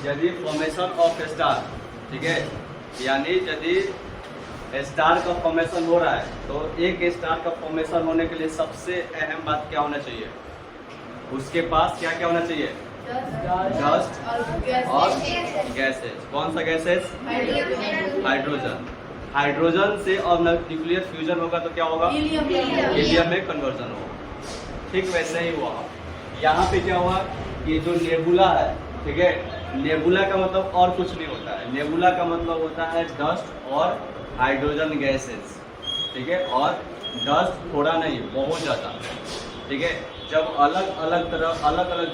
यदि formation of star, ठीक है, यानी यदि स्टार का फॉर्मेशन हो रहा है तो एक स्टार का फॉर्मेशन होने के लिए सबसे अहम बात क्या होना चाहिए, उसके पास क्या क्या होना चाहिए, डस्ट और गैसेज। कौन सा गैसेज, हाइड्रोजन। हाइड्रोजन से अब न्यूक्लियर फ्यूजन होगा तो क्या होगा, हीलियम में कन्वर्जन होगा। ठीक वैसे ही हुआ यहाँ पे क्या हुआ, ये जो नेबुला है, ठीक है, नेबुला का मतलब और कुछ नहीं होता है, नेबुला का मतलब होता है डस्ट और हाइड्रोजन गैसेस, ठीक है, और डस्ट थोड़ा नहीं बहुत ज़्यादा, ठीक है। जब अलग अलग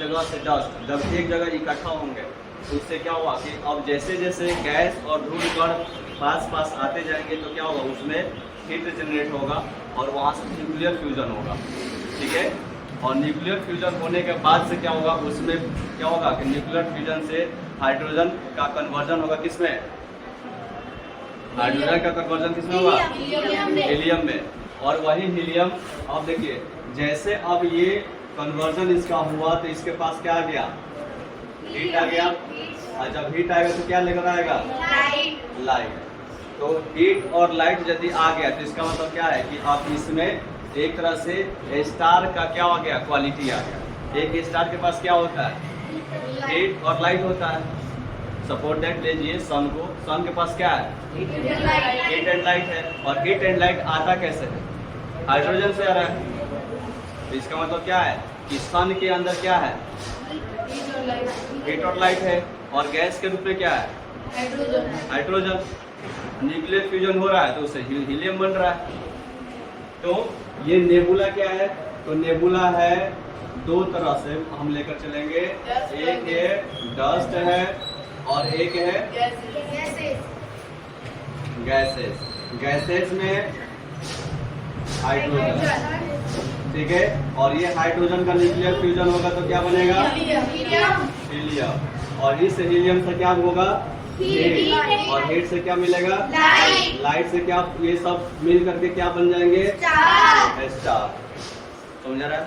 जगह से डस्ट जब एक जगह इकट्ठा होंगे तो उससे क्या हुआ कि अब जैसे जैसे गैस और धूल कण पास आते जाएंगे तो क्या होगा, उसमें हीट जनरेट होगा और वहाँ से न्यूक्लियर फ्यूजन होगा, ठीक है। और न्यूक्लियर फ्यूजन होने के बाद से क्या होगा, उसमें क्या होगा कि न्यूक्लियर फ्यूजन से हाइड्रोजन का कन्वर्जन होगा किसमें, हाइड्रोजन का कन्वर्जन किसमें होगा, हीलियम में। और वही हीलियम अब देखिए जैसे अब ये कन्वर्जन इसका हुआ तो इसके पास क्या आ गया, हीट आ गया, और जब हीट आएगा तो क्या लेकर आएगा, लाइट। तो हीट और लाइट यदि आ गया तो इसका मतलब क्या है कि अब इसमें एक तरह से स्टार का क्या आ गया, क्वालिटी आ गया। एक स्टार के पास क्या होता है, हीट और लाइट होता है। सपोज दैट लीजिए सन को, सन के पास क्या है, हीट एंड लाइट है, और हीट एंड लाइट आता कैसे है, हाइड्रोजन से आ रहा है। तो इसका मतलब क्या है कि सन के अंदर क्या है, हीट और लाइट है, और गैस के रूप में क्या है, हाइड्रोजन। न्यूक्लियर फ्यूजन हो रहा है तो उससे हीलियम बन रहा है। तो ये नेबुला क्या है, तो नेबुला है दो तरह से हम लेकर चलेंगे, एक है डस्ट है और एक है गैसेस। गैसेस में हाइड्रोजन, ठीक है, और ये हाइड्रोजन का न्यूक्लियर फ्यूजन होगा तो क्या बनेगा, हीलियम। और इस हीलियम से क्या होगा, हीट, और हीट से क्या मिलेगा, लाइट से क्या, ये सब मिल करके क्या बन जाएंगे, स्टार। समझ रहा है,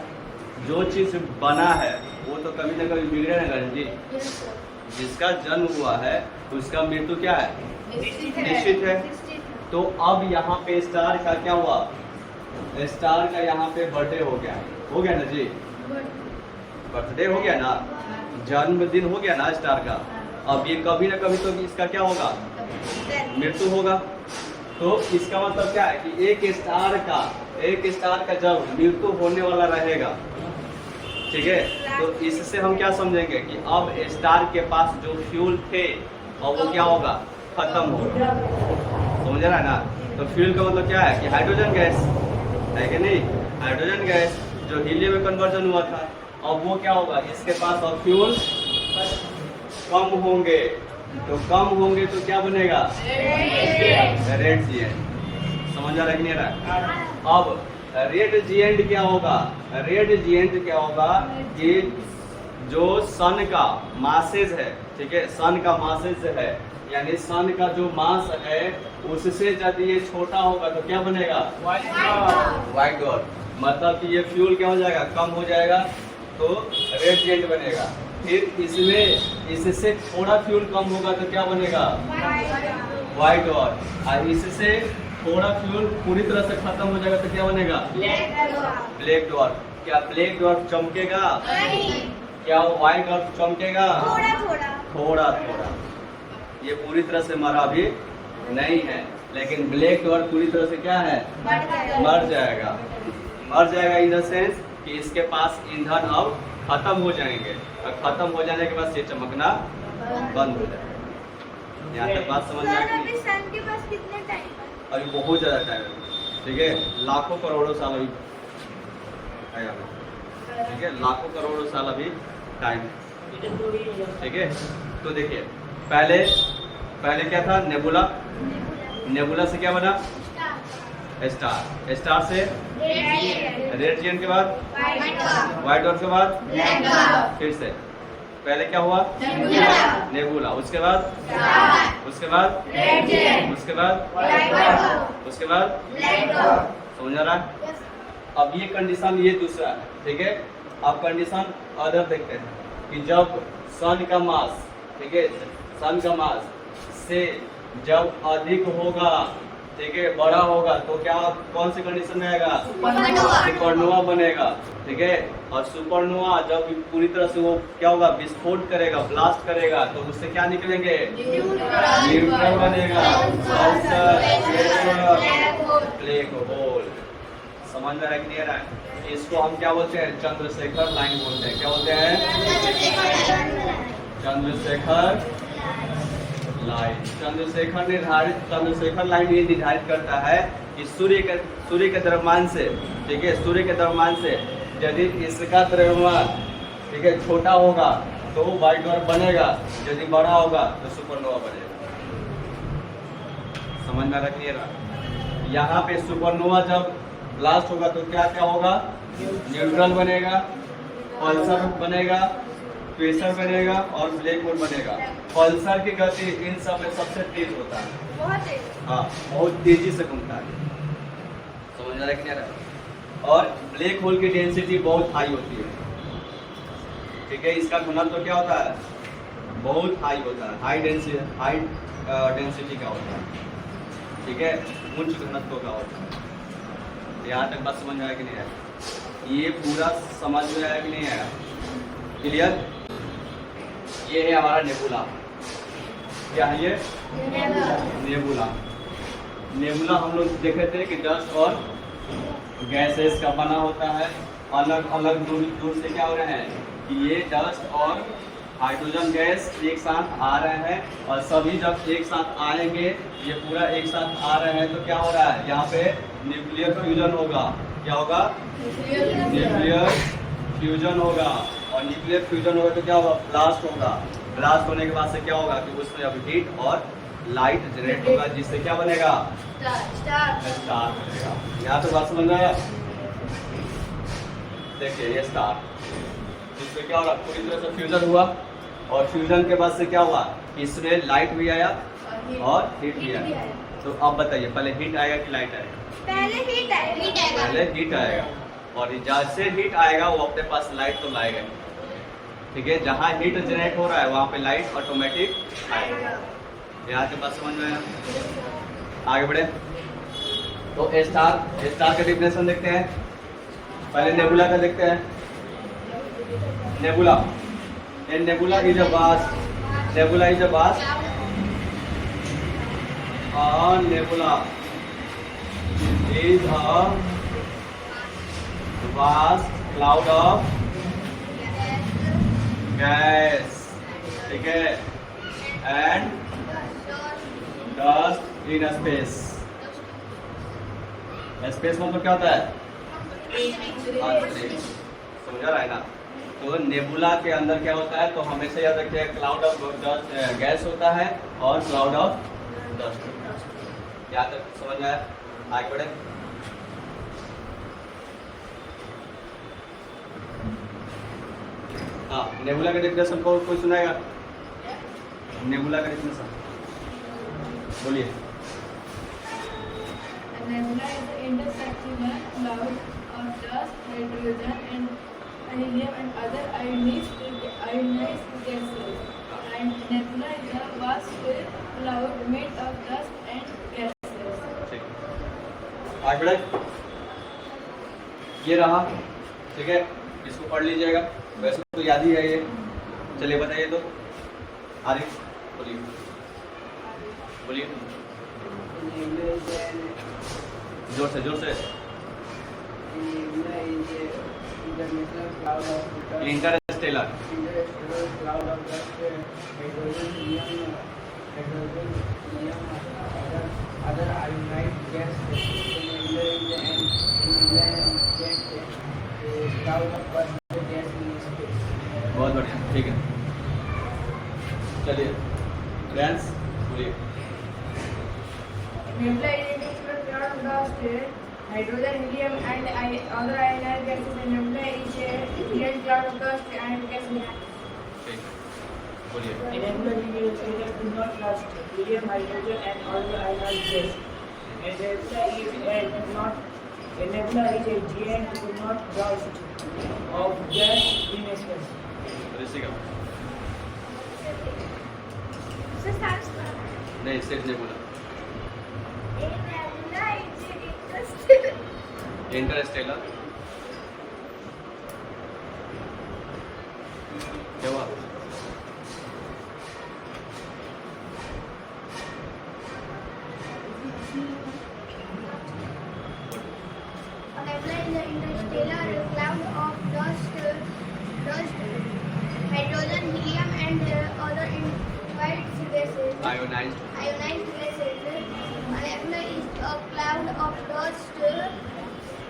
जो चीज बना है वो तो कभी ना कभी बिगड़े ना जी। जिसका जन्म हुआ है उसका मृत्यु क्या है, निश्चित है। तो अब यहाँ पे स्टार का क्या हुआ, स्टार का यहाँ पे बर्थडे हो गया ना जी, बर्थडे हो गया ना, जन्मदिन हो गया ना स्टार का। अब ये कभी ना कभी तो इसका क्या होगा, मृत्यु होगा। तो इसका मतलब क्या है कि एक स्टार का जब मृत्यु होने वाला रहेगा, ठीक है, तो इससे हम क्या समझेंगे कि अब स्टार के पास जो फ्यूल थे और वो क्या होगा, खत्म होगा। समझ रहा है ना। तो फ्यूल का मतलब क्या है कि हाइड्रोजन गैस है कि नहीं, हाइड्रोजन गैस जो हीलियम में कन्वर्जन हुआ था, अब वो क्या होगा, इसके पास अब फ्यूल कम होंगे। तो कम होंगे तो क्या बनेगा, रेड जीएंट। समझ आ रहा है कि नहीं रहा। अब रेड जीएंट क्या होगा, रेड जीएंट क्या होगा कि जो सन का मासेज है, ठीक है, सन का मासेज है, यानी सन का जो मास है उससे यदि ये छोटा होगा तो क्या बनेगा, व्हाइट डॉर्फ। मतलब कि ये फ्यूल क्या हो जाएगा, कम हो जाएगा तो रेड जीएंट बनेगा। फिर इसमें इससे थोड़ा फ्यूल कम होगा तो क्या बनेगा, व्हाइट डॉर्फ। और इससे थोड़ा फ्यूल पूरी तरह से खत्म हो जाएगा तो क्या बनेगा, ब्लैक डॉर्फ। क्या ब्लैक डॉर्फ चमकेगा, क्या व्हाइट डॉर्फ चमकेगा, थोड़ा थोड़ा। ये पूरी तरह से मरा भी नहीं है, लेकिन ब्लैक डॉर्फ पूरी तरह से क्या है, मर जाएगा। मर जाएगा इन द सेंस कि इसके पास ईंधन अब खत्म हो जाएंगे, और खत्म हो जाने के बाद ये चमकना बंद हो जाएगा। यहाँ तक बात समझ में आएगी। सन के पास कितना टाइम है? अभी बहुत ज़्यादा टाइम है, ठीक है, लाखों करोड़ों साल अभी है, ठीक है, लाखों करोड़ों साल अभी टाइम, ठीक है। तो देखिए पहले क्या था, नेबुला। नेबुला से क्या बना, स्टार। स्टार से रेड जीएंट के बाद व्हाइट डॉर्फ के बाद फिर से पहले क्या हुआ, नेबुला। उसके बाद उसके बाद समझ रहा है। अब ये कंडीशन ये दूसरा है, ठीक है। अब कंडीशन अदर देखते हैं कि जब सन का मास ठीक है, सन का मास से जब अधिक होगा, ठीक है, बड़ा होगा तो क्या, कौन सी कंडीशन में आएगा, सुपरनोवा बनेगा, ठीक है। और सुपरनोवा जब पूरी तरह से वो क्या होगा, विस्फोट करेगा, ब्लास्ट करेगा, तो उससे क्या निकलेंगे, न्यूट्रॉन बनेगा, ब्लैक होल। समझ में रख नहीं रहा है, इसको हम क्या बोलते हैं, चंद्रशेखर लाइन बोलते हैं। क्या बोलते हैं, चंद्रशेखर लाइन। चंद्रशेखर लाइन ये निर्धारित करता है कि सूर्य के द्रव्यमान से, ठीक है, सूर्य के द्रव्यमान से यदि इसका द्रव्यमान, ठीक है, छोटा होगा तो व्हाइट ड्वार्फ बनेगा, यदि बड़ा होगा तो सुपरनोवा बनेगा। समझ में रखिए रहा, यहाँ पे सुपरनोवा जब ब्लास्ट होगा तो क्या क्या होगा, न्यूट्रॉन बनेगा, पल्सर बनेगा, क्वेसर बनेगा और ब्लैक होल बनेगा। पल्सर की गति इन सब में सबसे तेज होता है, बहुत तेज, हाँ, बहुत तेजी से घूमता है। समझ रहा है कि नहीं? और ब्लैक होल की डेंसिटी बहुत हाई होती है, ठीक है, इसका घनत्व तो क्या होता है, बहुत हाई होता है, हाई डेंसिटी का होता है, ठीक है, उच्च घनत्व का होता है। यहाँ तक बात समझ में आया कि नहीं आया, ये पूरा समझ में आया कि नहीं आया, क्लियर? ये है हमारा नेबुला। क्या है ये, नेबुला। नेबुला हम लोग देखे थे कि डस्ट और गैसेस का बना होता है, अलग अलग दूर से क्या हो रहे हैं कि ये डस्ट और हाइड्रोजन गैस एक साथ आ रहे हैं, और सभी जब एक साथ आएंगे, ये पूरा एक साथ आ रहे हैं, तो क्या हो रहा है, यहाँ पे न्यूक्लियर फ्यूजन होगा। क्या होगा, न्यूक्लियर फ्यूजन होगा, और न्यूक्लियर फ्यूजन होगा तो क्या होगा, ब्लास्ट होगा। ब्लास्ट होने के बाद से क्या होगा कि उसमें अब हीट और लाइट जनरेट होगा, जिससे क्या बनेगा, स्टार बनेगा। यहाँ तो बात समझ में आया? देखिए ये स्टार, इससे क्या होगा, पूरी तरह से फ्यूजन हुआ, और फ्यूजन के बाद से क्या हुआ, इसमें लाइट भी आया और हीट भी आया। तो अब बताइए, पहले हीट आएगा कि लाइट आएगा? पहले हीट आएगा। पहले हीट आएगा, और जैसे हीट आएगा वो अपने पास लाइट तो लाएगा, ठीक है। जहाँ हीट जनरेट हो रहा है वहाँ पे लाइट ऑटोमेटिक आएगा। यहाँ के पास समझ में आया? आगे बढ़े तो स्टार का डिफिनेशन देखते हैं। पहले नेबुला का देखते हैं। Nebula, nebula is a vast, nebula is a vast, nebula is a vast cloud of gas, ठीक है, and dust in space. Space मतलब क्या होता है, समझा रहा है ना? तो नेबुला के अंदर क्या होता है, तो हमेशा याद रखिए, क्लाउड ऑफ डस्ट गैस होता है और क्लाउड ऑफ डस्ट होता है। यहाँ तक समझ में आया? आगे बढ़े। हाँ, नेबुला का डेफिनेशन को कोई सुनाएगा? नेबुला का डेफिनेशन बोलिए। Nebula is the intersection cloud of dust, hydrogen, and helium and other ionized gases. And nebula is a vast cloud made of dust and gases. ठीक, आगे बढ़े। ये रहा, ठीक है, इसको पढ़ लीजिएगा, वैसे तो याद ही है ये। चलिए बताइए तो, आरिफ बोलिए बोलिए, जोर से जोर से। इंटरस्टेलर, बहुत बढ़िया, ठीक है। चलिए फ्रेंड्स बोलिए। Nebula is a different cloud of dust, hydrogen, helium, and other ionized gases. And nebula is a different cloud of dust and gases. ठीक, बोलिए। A nebula do not last helium, hydrogen, and other ionized gas. A nebula is a giant do not burst of gas in space. Rishika, नहीं, सिर्फ nebula. Interstellar क्या हुआ? Interstellar cloud of dust, hydrogen, helium, and other white gases. Ionized Ionized gases. Nebula is a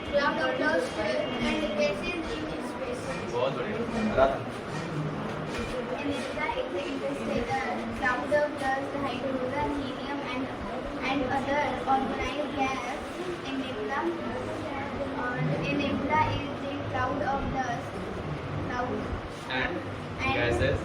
cloud of dust and gases in space. बहुत बढ़िया। रात Nebula is the interstellar cloud of dust, hydrogen, helium, and other organized gas. Nebula is the cloud of dust, and gases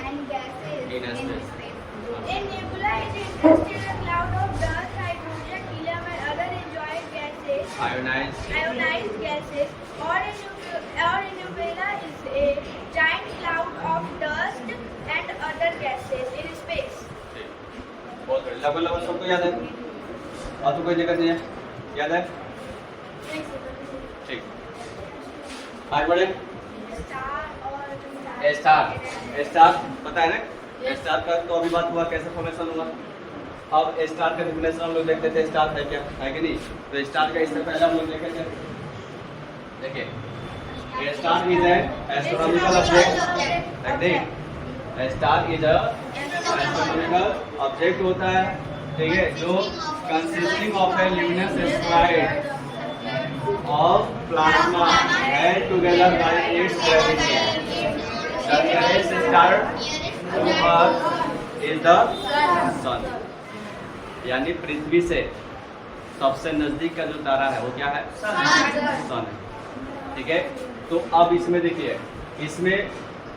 and gases in space. A nebula is the interstellar cloud of dust, hydrogen, helium, and other joint gases. ionized Ionized gases. Or a nebula is a giant cloud of dust and other gases in space. ठीक, बहुत बढ़िया। लगभग लगभग सबको याद है और तो कोई दिक्कत नहीं है, याद है? ठीक, आगे बढ़े। स्टार पता है ना? स्टार का तो अभी बात हुआ कैसे फॉर्मेशन हुआ। अब स्टार का डेफिनेशन हम लोग देखते थे, स्टार है क्या, है कि नहीं? तो स्टार का इससे पहले हम लोग देखे थे, देखिए star is an astronomical object. Star is a astronomical object होता है, ठीक है, जो consisting of a luminous sphere of plasma held together by its gravity. The nearest star to Earth is the sun. यानी पृथ्वी से सबसे नजदीक का जो तारा है वो क्या है? सन है, ठीक है। तो अब इसमें देखिए, इसमें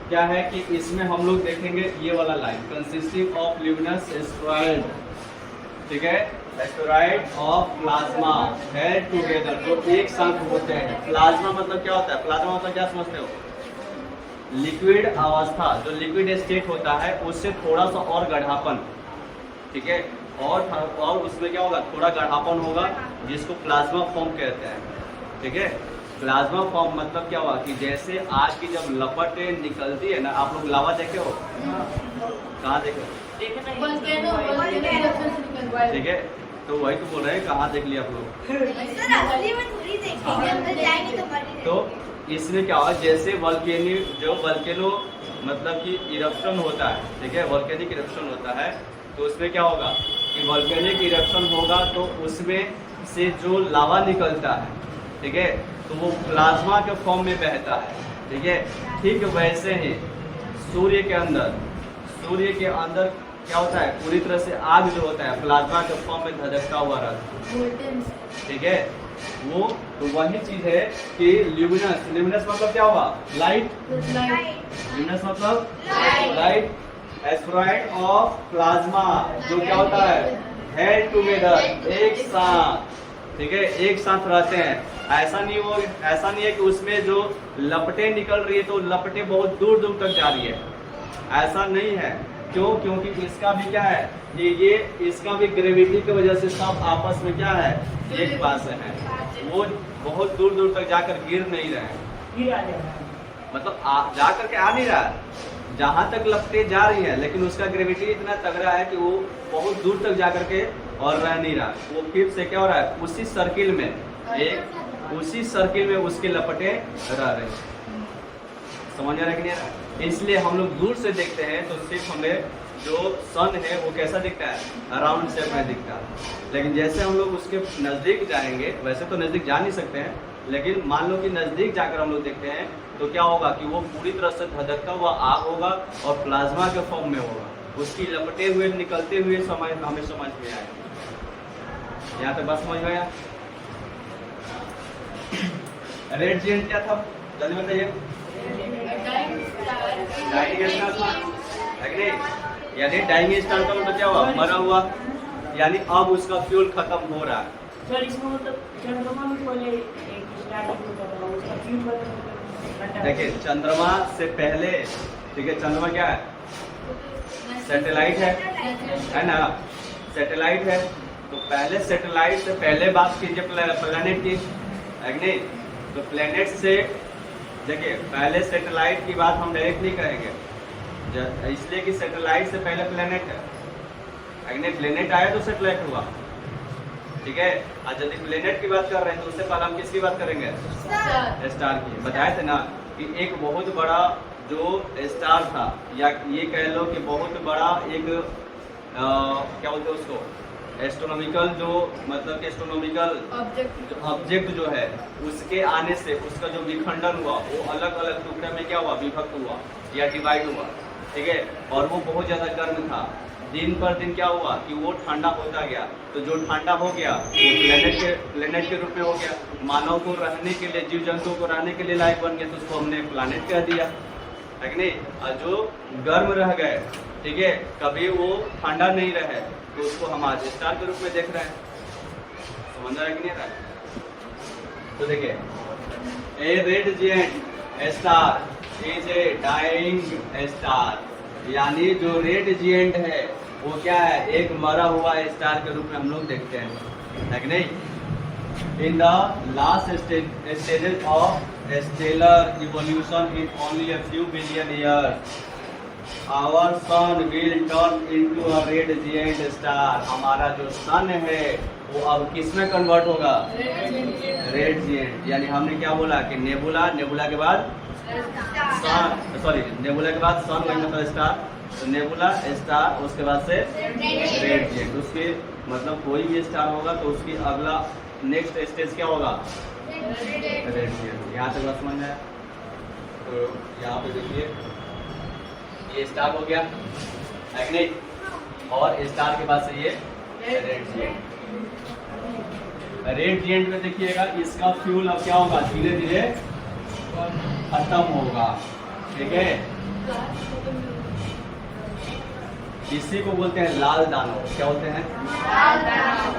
क्या है कि इसमें हम लोग देखेंगे ये वाला line consisting of luminous sphere, ठीक है, स्फीरॉइड ऑफ प्लाज्मा हेल्ड टुगेदर, तो एक साथ होते हैं। प्लाज्मा मतलब क्या होता है? प्लाज्मा मतलब क्या समझते हो? लिक्विड अवस्था, जो लिक्विड स्टेट होता है उससे थोड़ा सा और गाढ़ापन, ठीक है, और उसमें क्या होगा? थोड़ा गाढ़ापन होगा, जिसको प्लाज्मा फॉर्म कहते हैं, ठीक है। प्लाज्मा फॉर्म मतलब क्या हुआ कि जैसे आग की जब लपटें निकलती है ना, आप लोग लावा देखे हो? कहाँ देखे हो? ठीक है, तो वही तो बोल रहे हैं, कहाँ देख लिया आप लोग? तो इसमें क्या हुआ, जैसे वल्केनो मतलब कि इरप्शन होता है, ठीक है, वल्केनिक इरप्शन होता है, तो उसमें क्या होगा कि वल्केनिक इरप्शन होगा तो उसमें से जो लावा निकलता है, ठीक है, तो वो प्लाज्मा के फॉर्म में बहता है, ठीक है। ठीक वैसे ही सूर्य के अंदर क्या होता है? पूरी तरह से आग जो होता है प्लाज्मा के फॉर्म में धधकता हुआ रहता है, ठीक है। वो तो वही चीज है कि ल्यूमिनस मतलब क्या हुआ? लाइट। ल्यूमिनस मतलब लाइट। स्फीरॉइड ऑफ प्लाज्मा जो क्या होता है? हेल्ड टुगेदर, एक साथ, ठीक है, एक साथ रहते हैं। ऐसा नहीं है कि उसमें जो लपटें निकल रही है तो लपटें बहुत दूर दूर तक जा रही है, ऐसा नहीं है। क्यों? क्योंकि इसका भी क्या है, ये इसका भी ग्रेविटी की वजह से सब आपस में क्या है? एक पास है, वो बहुत दूर दूर तक जाकर गिर नहीं रहे हैं, मतलब जा करके आ नहीं रहा है, जहाँ तक लपटें जा रही है, लेकिन उसका ग्रेविटी इतना तगड़ा है कि वो बहुत दूर तक जा करके और रह नहीं रहा, वो फिर से क्या हो रहा है? उसी सर्किल में उसकी लपटें रह रही। समझ आ रहा है कि नहीं आ रहा? इसलिए हम लोग दूर से देखते हैं तो सिर्फ हमें जो सन है वो कैसा दिखता है? राउंड शेप में दिखता है। लेकिन जैसे हम लोग उसके नज़दीक जाएंगे, वैसे तो नज़दीक जा नहीं सकते हैं, लेकिन मान लो कि नज़दीक जाकर हम लोग देखते हैं तो क्या होगा कि वो पूरी तरह से धधकता हुआ आग होगा और प्लाज्मा के फॉर्म में होगा, उसकी लपटे हुए निकलते हुए हमें समझ में आएगा। यहाँ तक बात समझ में आया? रेड जेंट क्या था? जल्दी बताइए। डाइंग स्टार था, यानी डाइंग स्टार का मतलब क्या हुआ? मरा हुआ, यानी अब उसका फ्यूल खत्म हो रहा है। सर इसमें मतलब चंद्रमा भी पहले एक स्टार्टिंग होता था, उसका फ्यूल खत्म। देखिए चंद्रमा से पहले, ठीक है, चंद्रमा क्या है? सैटेलाइट है ना, सैटेलाइट है, तो पहले सैटेलाइट से पहले बात कीजिए प्लैनेट की, है कि नहीं? तो प्लैनेट से देखिए, पहले सैटेलाइट की बात हम डायरेक्ट नहीं करेंगे, इसलिए कि सैटेलाइट से पहले प्लैनेट है कि नहीं? प्लैनेट आया तो सैटेलाइट हुआ, ठीक है? आज यदि प्लैनेट की बात कर रहे हैं तो उससे पहले हम किसकी बात करेंगे? स्टार की। बताए थे ना कि एक बहुत बड़ा जो स्टार था, या ये कह लो कि बहुत बड़ा एक क्या बोलते हैं उसको, एस्ट्रोनॉमिकल जो मतलब कि एस्ट्रोनॉमिकल ऑब्जेक्ट जो है, उसके आने से उसका जो विखंडन हुआ वो अलग अलग टुकड़े में क्या हुआ, विभक्त हुआ या डिवाइड हुआ, ठीक है? और वो बहुत ज़्यादा गर्म था। दिन पर दिन क्या हुआ कि वो ठंडा होता गया, तो जो ठंडा हो गया वो प्लेनेट के रूप में हो गया। मानव को रहने के लिए, जीव जंतुओं को रहने के लिए लायक बन गया, तो उसको हमने प्लानेट कह दिया, है कि नहीं? और जो गर्म रह गए, ठीक है, कभी वो ठंडा नहीं रहे, तो उसको हम आज स्टार के रूप में देख रहे हैं। समझ रहा है कि नहीं रहा? तो देखिए, a red giant star is a dying star, यानी जो रेड जिएंट है वो क्या है, एक मरा हुआ स्टार के रूप में हम लोग देखते हैं, है कि नहीं? In the last stages of stellar evolution in only a few billion years our sun will turn into a red giant star. हमारा जो सन है वो अब किस में कन्वर्ट होगा? रेड जिएंट। यानी हमने क्या बोला कि नेबुला, नेबुला के बाद सन, सॉरी नेबुला के बाद सन वही मतलब स्टार, तो नेबुला स्टार, उसके बाद से रेड जिएंट। उसके मतलब कोई भी स्टार होगा तो उसकी अगला नेक्स्ट स्टेज क्या होगा? रेड जिएंट। यहाँ तक बात समझ आया? तो यहाँ पे देखिए, ये स्टार हो गया, है कि नहीं? और स्टार के बाद से ये रेड जिएंट। रेड जिएंट में देखिएगा, इसका फ्यूल अब क्या होगा? धीरे धीरे खत्म होगा, ठीक है? इसी को बोलते हैं लाल दानव। क्या बोलते हैं?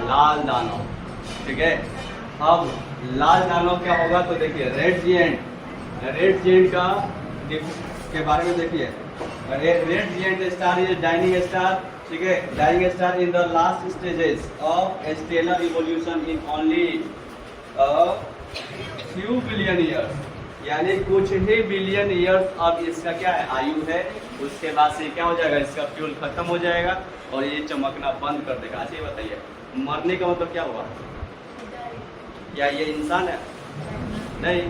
लाल दानव, ठीक है? अब लाल दानव क्या होगा? तो देखिए, रेड जिएंट का के बारे में देखिए, red giant star is dying star, ठीक है? Dying star in the last stages of stellar evolution in only few billion years, यानी कुछ ही बिलियन ईयर्स अब इसका क्या है, आयु है। उसके बाद से क्या हो जाएगा? इसका फ्यूल खत्म हो जाएगा और ये चमकना बंद कर देगा। अच्छा, ये बताइए, मरने का मतलब क्या हुआ? क्या ये इंसान है? नहीं।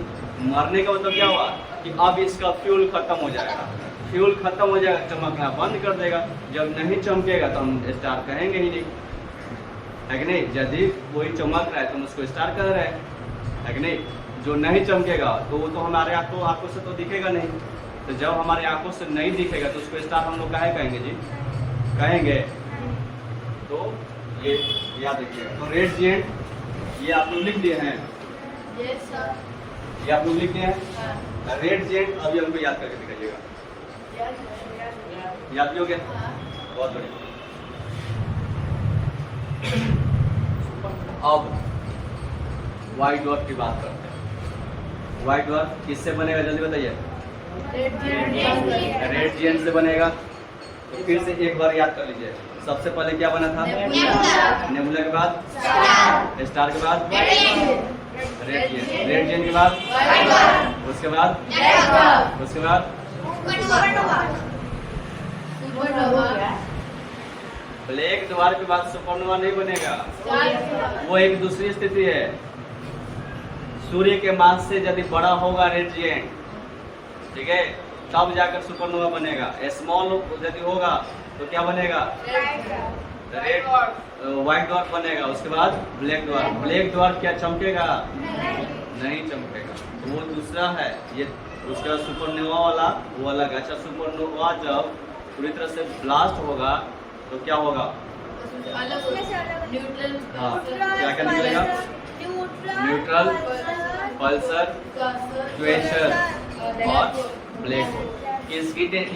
मरने का मतलब क्या हुआ कि अब इसका फ्यूल खत्म हो जाएगा। फ्यूल खत्म हो जाएगा, चमकना बंद कर देगा। जब नहीं चमकेगा तो हम स्टार कहेंगे ही नहीं, है कि नहीं? यदि कोई चमक रहा है तो हम उसको स्टार कह रहे हैं, है कि नहीं? जो नहीं चमकेगा तो वो तो हमारे आंखों से तो दिखेगा नहीं, तो जब हमारे आंखों से नहीं दिखेगा तो उसको स्टार हम लोग काहे कहेंगे जी? कहेंगे। तो ये याद रखिए। तो रेड जिएंट ये आप लोग लिख दिए हैं? Yes sir. ये आप लोग लिख दिए हैं? रेड जिएंट अभी हमको याद करके दिखाइएगा। याद भी हो गया? बहुत बढ़िया। अब व्हाइट डॉर्फ की बात करते हैं। व्हाइट डॉर्फ किससे बनेगा, जल्दी बताइए? रेड जिएंट से बनेगा। तो फिर से एक बार याद कर लीजिए, सबसे पहले क्या बना था? नेबुला के बाद स्टार के बाद रेड जिएंट के बाद उसके बाद ब्लैक ड्वार्फ के बाद सुपरनोवा नहीं बनेगा। वो एक दूसरी स्थिति है। सूर्य के मास से यदि बड़ा होगा रेड जिएंट, ठीक है, तब जाकर सुपरनोवा बनेगा। स्मॉल यदि होगा तो क्या बनेगा? रेड व्हाइट डॉर्फ बनेगा। उसके बाद ब्लैक डॉर्फ। ब्लैक डॉर्फ क्या चमकेगा? नहीं चमकेगा। तो वो दूसरा है। ये उसका सुपरनोवा वाला वो अलग। अच्छा, सुपरनोवा जब पूरी तरह से ब्लास्ट होगा तो क्या होगा? हाँ, क्या क्या निकलेगा? न्यूट्रल, पल्सर, क्वेशर और ब्लैक होल।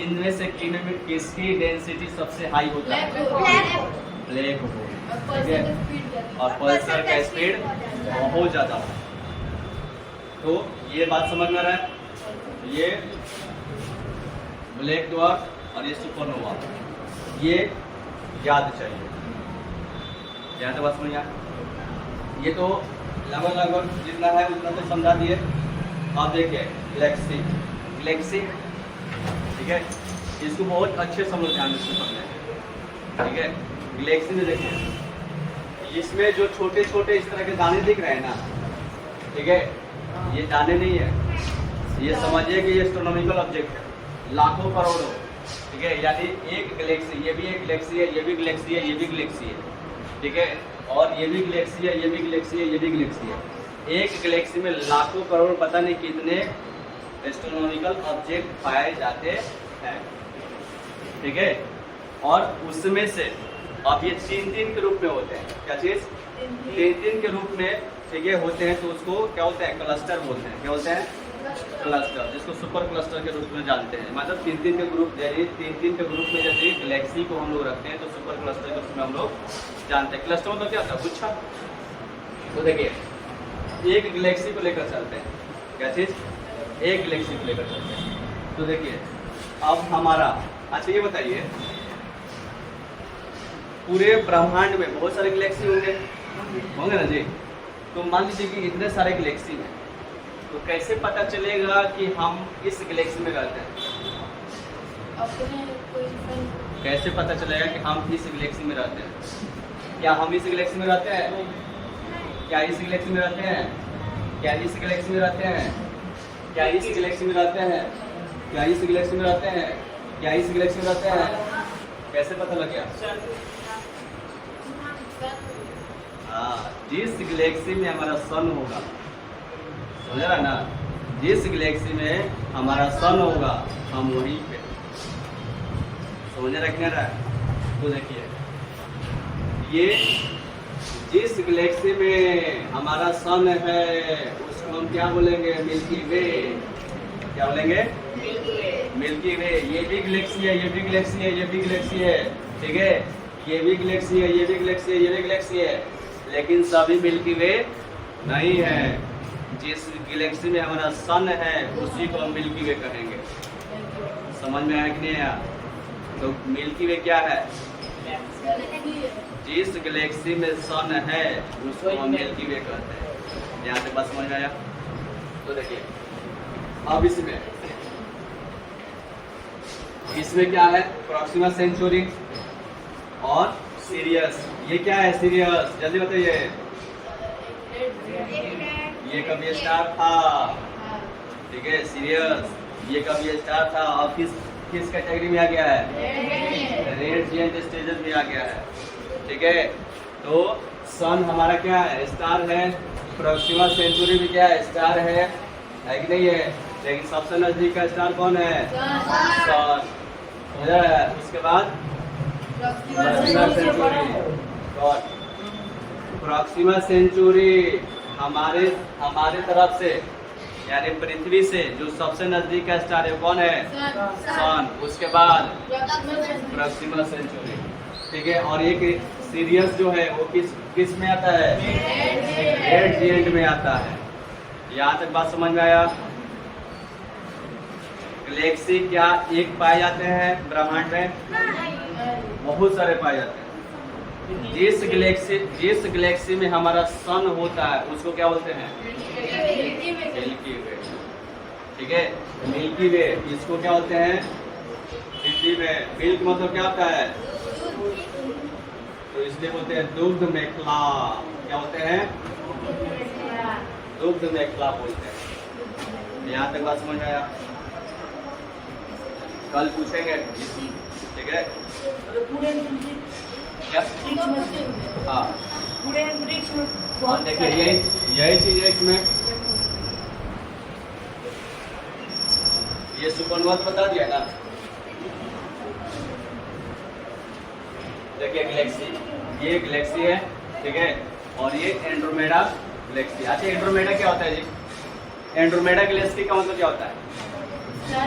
इनमें से किसकी डेंसिटी सबसे हाई होता है? ब्लैक होल, ठीक है? और पल्सर का स्पीड बहुत ज़्यादा है। तो ये बात समझ में आ रहा है? ये ब्लैक डॉर्फ और ये सुपरनोवा, ये याद चाहिए। यहाँ तो बस में यहाँ ये तो लगभग जितना है उतना तो समझा दिए। अब देखिए गैलेक्सी, गैलेक्सी ठीक है, इसको बहुत अच्छे समझ ध्यान से समझना है। ठीक है, गैलेक्सी में देखिए इसमें जो छोटे छोटे इस तरह के दाने दिख रहे हैं ना, ठीक है, ये दाने नहीं है, ये समझिए कि ये एस्ट्रोनॉमिकल ऑब्जेक्ट है, लाखों करोड़ों। ठीक है, यानी एक गैलेक्सी, ये भी एक गैलेक्सी है, ये भी गैलेक्सी है, ये भी गैलेक्सी है। ठीक है, और ये भी गैलेक्सी है, ये भी गैलेक्सी है, ये भी गैलेक्सी है। एक गैलेक्सी में लाखों करोड़ पता नहीं कितने एस्ट्रोनॉमिकल ऑब्जेक्ट पाए जाते हैं। ठीक है, और उसमें से अब ये तीन तीन के रूप में होते हैं। क्या चीज? तीन तीन के रूप में, ठीक है, होते हैं। तो उसको क्या होता है? क्लस्टर बोलते हैं। क्या बोलते हैं? क्लस्टर, जिसको सुपर क्लस्टर के रूप में जानते हैं। मतलब तीन तीन के ग्रुप, यानी तीन तीन के ग्रुप में जैसे गैलेक्सी को हम लोग रखते हैं तो सुपर क्लस्टर के रूप में हम लोग जानते हैं। क्लस्टर मतलब क्या होता है? गुच्छा। तो देखिए एक गैलेक्सी को लेकर चलते हैं। क्या चीज? एक गैलेक्सी को लेकर चलते हैं। तो देखिए अब हमारा, अच्छा ये बताइए पूरे ब्रह्मांड में बहुत सारे गैलेक्सी होंगे ना जी। तो मान लीजिए कि इतने सारे गैलेक्सी हैं, तो कैसे पता चलेगा कि हम इस गैलेक्सी में रहते हैं? कैसे पता चलेगा कि हम इस गैलेक्सी में रहते हैं? क्या हम इस गैलेक्सी में रहते हैं? क्या इस गैलेक्सी में रहते हैं? क्या इस गैलेक्सी में रहते हैं? क्या इस गैलेक्सी में रहते हैं? क्या इस गैलेक्सी में रहते हैं? क्या इस गैलेक्सी में रहते हैं? कैसे पता लग गया? हाँ, जिस गैलेक्सी में हमारा सन होगा, समझ रहा ना, जिस गैलेक्सी में हमारा सन होगा हम वहीं पे, समझ रखने रहा है। तो देखिए ये जिस गैलेक्सी में हमारा सन है उसको हम क्या बोलेंगे? मिल्की वे। क्या बोलेंगे? मिल्की वे। ये भी गैलेक्सी है, ये भी गैलेक्सी है, ये भी गैलेक्सी है। ठीक है, ये भी गैलेक्सी है, ये भी गैलेक्सी है, ये भी गैलेक्सी है, लेकिन सभी मिल्की वे नहीं है। जिस गैलेक्सी में हमारा सन है उसी को हम मिल्की वे कहेंगे। समझ में आया कि नहीं आया? तो मिल्की वे क्या है? जिस गैलेक्सी में सन है उसको हम मिल्की वे कहते हैं। यहाँ से बस समझ में आया? तो देखिए अब इसमें क्या है? प्रॉक्सिमा सेंचुरी और सीरियस। ये क्या है सीरियस? जल्दी बताइए। ये कभी स्टार था, ठीक है, सीरियस ये कभी स्टार था और किस कैटेगरी में आ गया है? रेड जिएंट स्टेजेस में आ गया है। ठीक है, तो सन हमारा क्या है? स्टार है। प्रॉक्सिमा सेंचुरी भी क्या है? स्टार है कि नहीं है? लेकिन सबसे नजदीक का स्टार कौन है? सन। उसके बाद प्रॉक्सिमा सेंचुरी हमारे तरफ से यानी पृथ्वी से जो सबसे नजदीक का स्टार है कौन है? सन। उसके बाद प्रॉक्सिमा सेंचुरी। ठीक है, और एक सीरियस जो है वो किस में आता है? रेड जिएंट में आता है। यहाँ तक बात समझ में आया? गैलेक्सी क्या एक पाए जाते हैं ब्रह्मांड में? बहुत सारे पाए जाते हैं। जिस गैलेक्सी में हमारा सन होता है उसको क्या बोलते हैं? मिल्की वे। ठीक है, मिल्की वे इसको क्या बोलते हैं? हिंदी में मिल्क मतलब क्या होता है? तो इसलिए बोलते हैं दुग्ध मेखला। क्या बोलते हैं? दुग्ध मेखला बोलते हैं। यहाँ तक बात समझ में आया? कल पूछेंगे, ठीक है? हाँ, देखिए यही चीज है इसमें। ये सुपरनोवा बता दिया ना। देखिए गैलेक्सी, ये गैलेक्सी है, ठीक है, और ये एंड्रोमेडा गैलेक्सी। अच्छा एंड्रोमेडा क्या होता है जी? एंड्रोमेडा गैलेक्सी का मतलब क्या होता है?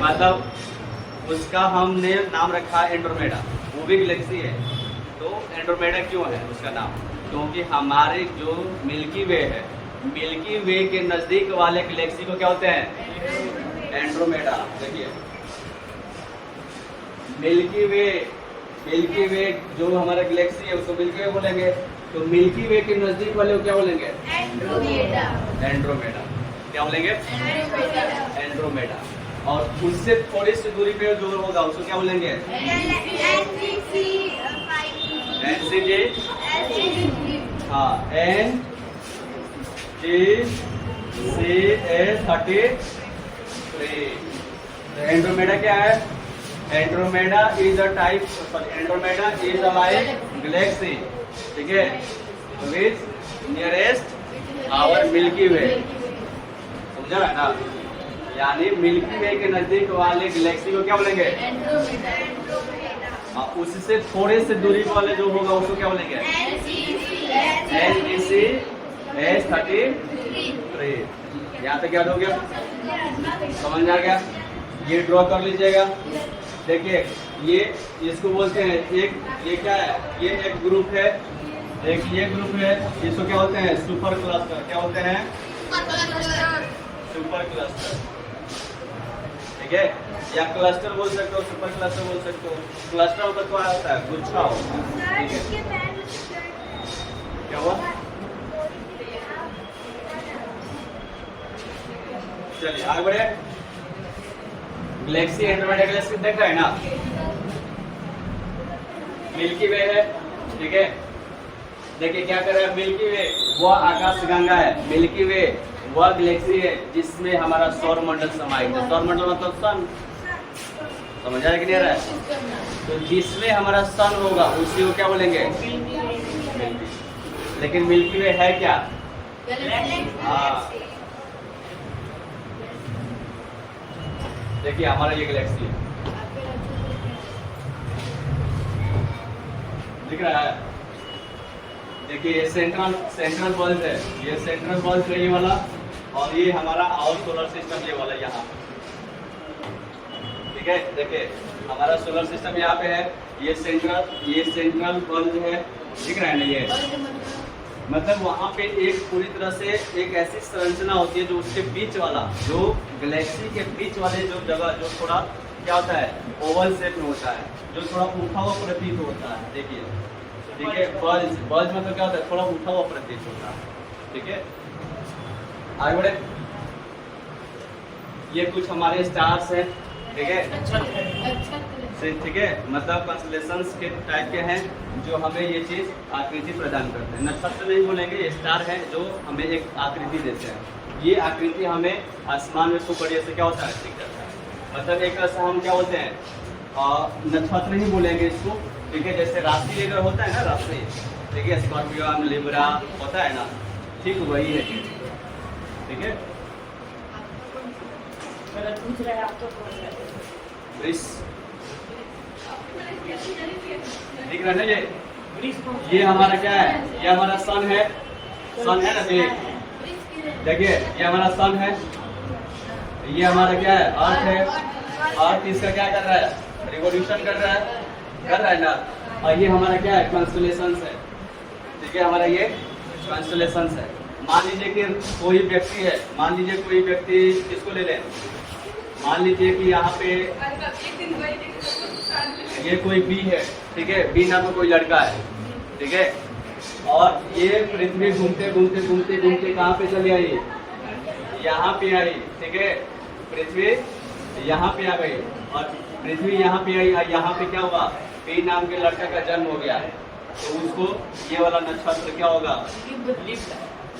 मतलब उसका हमने नाम रखा है एंड्रोमेडा, वो भी गैलेक्सी है। तो एंड्रोमेडा क्यों है उसका नाम? क्योंकि हमारे जो मिल्की वे है, मिल्की वे के नजदीक वाले गैलेक्सी को क्या होते हैं? एंड्रोमेडा। देखिए मिल्की वे जो हमारा गैलेक्सी है उसको मिल्की वे बोलेंगे। तो मिल्की वे के नजदीक वाले को क्या बोलेंगे? एंड्रोमेडा। एंड्रोमेडा। क्या बोलेंगे? एंड्रोमेडा। एंड्रोमेडा। और उससे थोड़ी सी दूरी पे जो होगा उसको क्या बोलेंगे? एनजीसी एनसीजी। हाँ, NGCA33। एंड्रोमेडा क्या है? Andromeda is a type, Andromeda is a like Galaxy, ठीक है, विच नियरेस्ट आवर मिल्की वे। समझा है ना? यानी मिल्की वे के नजदीक वाले गैलेक्सी को क्या बोलेंगे? हाँ, उससे थोड़े से दूरी वाले जो होगा उसको क्या बोलेंगे? NGCA33। यहाँ तक याद हो गया? समझ आ गया? ये ड्रॉ कर लीजिएगा। देखिए ये इसको बोलते हैं, एक ये क्या है? ये एक ग्रुप है, एक ये ग्रुप है, इसको क्या बोलते हैं? Super cluster. क्या बोलते हैं? सुपर क्लस्टर, ठीक है, या क्लस्टर बोल सकते हो, सुपर क्लस्टर बोल सकते हो। क्लस्टर होता तो क्या होता है? गुच्छा होता है, ठीक है। क्या हुआ? चलिए आगे बढ़े। गैलेक्सी, एंड्रोमेडा गैलेक्सी देख रहे हैं ना? मिल्की वे है, ठीक है। देखिए क्या कर रहा है मिल्की वे? वह आकाश गंगा है। मिल्की वे वह गैलेक्सी है जिसमें हमारा सौर मंडल समाहित है। सौर मंडल मतलब सन, समझ आ रहा है कि नहीं आ रहा है? तो जिसमें हमारा सन होगा उसी को क्या बोलेंगे? मिल्की। लेकिन मिल्की वे है क्या? हाँ, देखिए हमारा ये गैलेक्सी है, दिख रहा है? देखिए ये सेंट्रल बल्ब है, ये सेंट्रल बल्ब है ये वाला, और ये हमारा आवर सोलर सिस्टम ये वाला यहाँ, ठीक है। देखिए हमारा सोलर सिस्टम यहाँ पे है, ये सेंट्रल बल्ब है, दिख रहा है ना? ये मतलब वहाँ पे एक पूरी तरह से एक ऐसी संरचना होती है जो उसके बीच वाला, जो गैलेक्सी के बीच वाले जो जगह जो थोड़ा क्या होता है? ओवल शेप में होता है, जो थोड़ा उठा हुआ प्रतीत होता है। देखिए, ठीक है, बल्ज मतलब क्या होता है? थोड़ा उठा हुआ प्रतीत होता है, ठीक है। आगे बढ़े। ये कुछ हमारे स्टार्स हैं, ठीक है, ठीक है, मतलब कंस्टेलेशंस के टाइप के हैं जो हमें ये चीज आकृति प्रदान करते हैं। नक्षत्र नहीं बोलेंगे, ये स्टार है जो हमें एक आकृति देते हैं। ये आकृति हमें आसमान में खूब बढ़िया से क्या होता है? दिख जाता है। मतलब एक तरह से हम क्या बोलते हैं? नक्षत्र नहीं बोलेंगे इसको, ठीक है। जैसे राशि अगर होता है ना, राशि, ठीक है, स्कॉर्पियो, लिब्रा होता है ना, ठीक वही है, ठीक है। पूछ रहे हैं आप तो दिख रहा है ना? ये हमारा क्या है? ये हमारा सन है, सन है ना? देखिए ये हमारा सन है, ये हमारा क्या है? अर्थ है। अर्थ इसका क्या कर रहा है? रिवोल्यूशन कर रहा है ना? और ये हमारा क्या है? कंस्टेलेशंस है, ठीक है। हमारा ये कंस्टेलेशंस है। मान लीजिए कि कोई व्यक्ति है, मान लीजिए कोई व्यक्ति, किसको ले लें? मान लीजिए कि यहाँ पे ये कोई बी है, ठीक है, बी नाम का कोई लड़का है, ठीक है, और ये पृथ्वी घूमते घूमते घूमते घूमते कहाँ पे चली आई? यहाँ पे आई, ठीक है। पृथ्वी यहाँ पे आ गई और पृथ्वी यहाँ पे आई, और यहाँ पे क्या हुआ? बी नाम के लड़का का जन्म हो गया, तो उसको ये वाला नक्षत्र क्या होगा?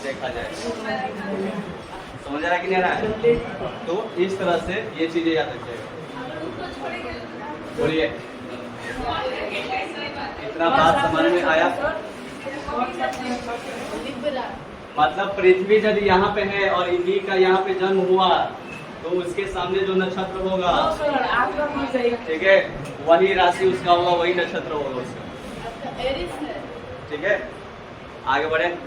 देखा जाए। समझ आ रहा है कि नहीं आ रहा है? तो इस तरह से ये चीजें याद रखिएगा। बोलिए, इतना बात समझ में आया? मतलब पृथ्वी यदि यहाँ पे है और इन्हीं का यहाँ पे जन्म हुआ, तो उसके सामने जो नक्षत्र होगा, ठीक है, वही राशि उसका होगा, वही नक्षत्र होगा उसका, ठीक है। आगे बढ़े।